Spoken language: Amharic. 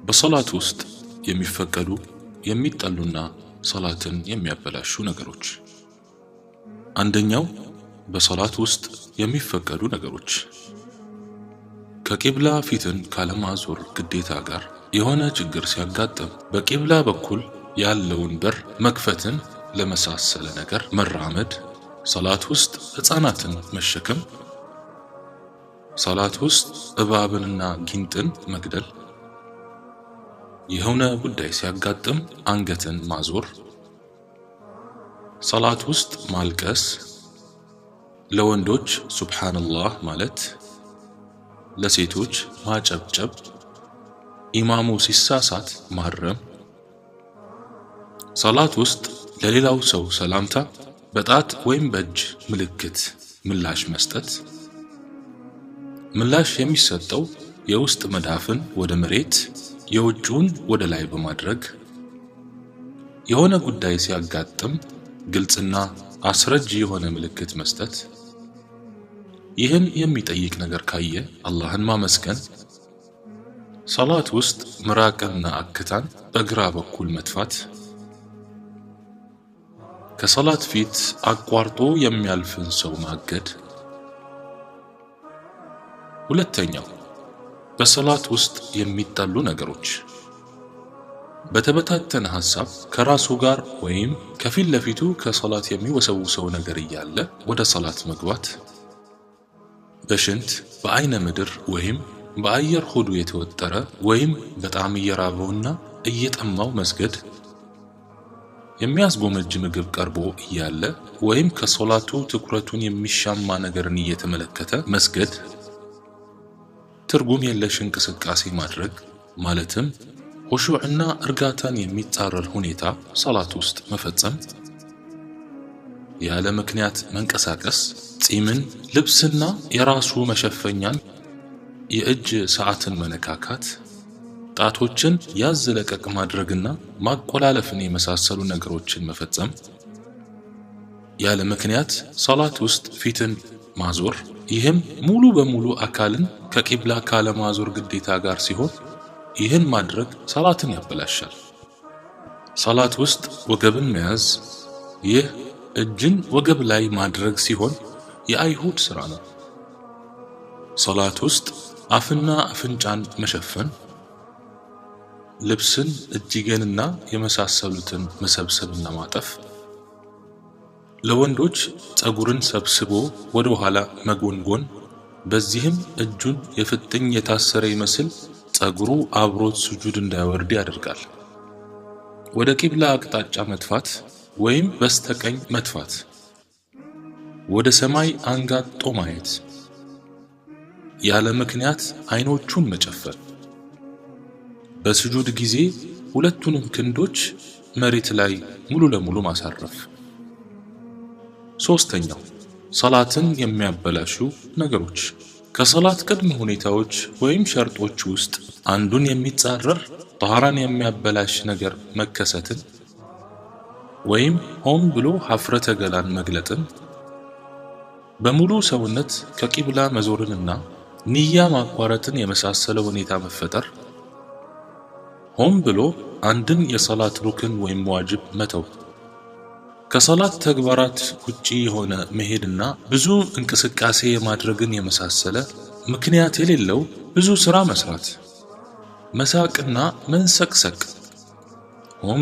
በሶላት ውስጥ የሚፈቀዱ የሚጠሉና ሶላትን የሚያበላሹ ነገሮች። አንደኛው በሶላት ውስጥ የሚፈቀዱ ነገሮች ከቂብላ ፊትን ካለማዞር ግዴታ ጋር የሆነ ችግር ሲያጋጥም በቂብላ በኩል ያለውን በር መክፈትን ለመሳሰለ ነገር መራመድ፣ ሶላት ውስጥ ሕፃናትን መሸከም፣ ሶላት ውስጥ እባብንና ጊንጥን መግደል፣ የሆነ ጉዳይ ሲያጋጥም አንገትን ማዞር፣ ሶላት ውስጥ ማልቀስ፣ ለወንዶች ሱብሃንአላህ ማለት፣ ለሴቶች ማጨብጨብ፣ ኢማሙ ሲሳሳት ማረም፣ ሶላት ውስጥ ለሌላው ሰው ሰላምታ በጣት ወይም በእጅ ምልክት ምላሽ መስጠት፣ ምላሽ የሚሰጠው የውስጥ መዳፍን ወደ መሬት የውጭውን ወደ ላይ በማድረግ፣ የሆነ ጉዳይ ሲያጋጥም ግልጽና አስረጅ የሆነ ምልክት መስጠት፣ ይህን የሚጠይቅ ነገር ካየ አላህን ማመስገን፣ ሶላት ውስጥ ምራቅና አክታን በግራ በኩል መትፋት፣ ከሶላት ፊት አቋርጦ የሚያልፍን ሰው ማገድ። ሁለተኛው በሶላት ውስጥ የሚጠሉ ነገሮች በተበታተነ ሐሳብ ከራሱ ጋር ወይም ከፊት ለፊቱ ከሶላት የሚወሰውሰው ነገር እያለ ወደ ሶላት መግባት፣ በሽንት በአይነ ምድር ወይም በአየር ሆዱ የተወጠረ ወይም በጣም እየራበውና እየጠማው መስገድ፣ የሚያስጎመጅ ምግብ ቀርቦ እያለ ወይም ከሶላቱ ትኩረቱን የሚሻማ ነገርን እየተመለከተ መስገድ፣ ትርጉም የለሽ እንቅስቃሴ ማድረግ ማለትም ኹሹዕና እርጋታን የሚጻረር ሁኔታ ሶላት ውስጥ መፈጸም፣ ያለ ምክንያት መንቀሳቀስ፣ ጺምን፣ ልብስና የራሱ መሸፈኛን፣ የእጅ ሰዓትን መነካካት፣ ጣቶችን ያዝ ለቀቅ ማድረግና ማቆላለፍን የመሳሰሉ ነገሮችን መፈጸም፣ ያለ ምክንያት ሶላት ውስጥ ፊትን ማዞር፣ ይህም ሙሉ በሙሉ አካልን ከቂብላ ካለማዞር ግዴታ ጋር ሲሆን ይህን ማድረግ ሶላትን ያበላሻል። ሶላት ውስጥ ወገብን መያዝ፣ ይህ እጅን ወገብ ላይ ማድረግ ሲሆን የአይሁድ ሥራ ነው። ሶላት ውስጥ አፍና አፍንጫን መሸፈን፣ ልብስን እጅጌንና የመሳሰሉትን መሰብሰብና ማጠፍ፣ ለወንዶች ፀጉርን ሰብስቦ ወደ ኋላ መጎንጎን፣ በዚህም እጁን የፍጥኝ የታሰረ ይመስል ፀጉሩ አብሮት ስጁድ እንዳይወርድ ያደርጋል። ወደ ቂብላ አቅጣጫ መትፋት ወይም በስተቀኝ መትፋት፣ ወደ ሰማይ አንጋጦ ማየት፣ ያለ ምክንያት አይኖቹን መጨፈን፣ በስጁድ ጊዜ ሁለቱንም ክንዶች መሬት ላይ ሙሉ ለሙሉ ማሳረፍ። ሶስተኛው ሶላትን የሚያበላሹ ነገሮች ከሶላት ቅድመ ሁኔታዎች ወይም ሸርጦች ውስጥ አንዱን የሚጻረር ጣሃራን የሚያበላሽ ነገር መከሰትን ወይም ሆን ብሎ ሐፍረተ ገላን መግለጥን፣ በሙሉ ሰውነት ከቂብላ መዞርንና ንያ ማቋረጥን የመሳሰለ ሁኔታ መፈጠር፣ ሆን ብሎ አንድን የሶላት ሩክን ወይም ዋጅብ መተው፣ ከሶላት ተግባራት ውጪ የሆነ መሄድና ብዙ እንቅስቃሴ የማድረግን የመሳሰለ ምክንያት የሌለው ብዙ ሥራ መስራት፣ መሳቅና መንሰቅሰቅ፣ ሆን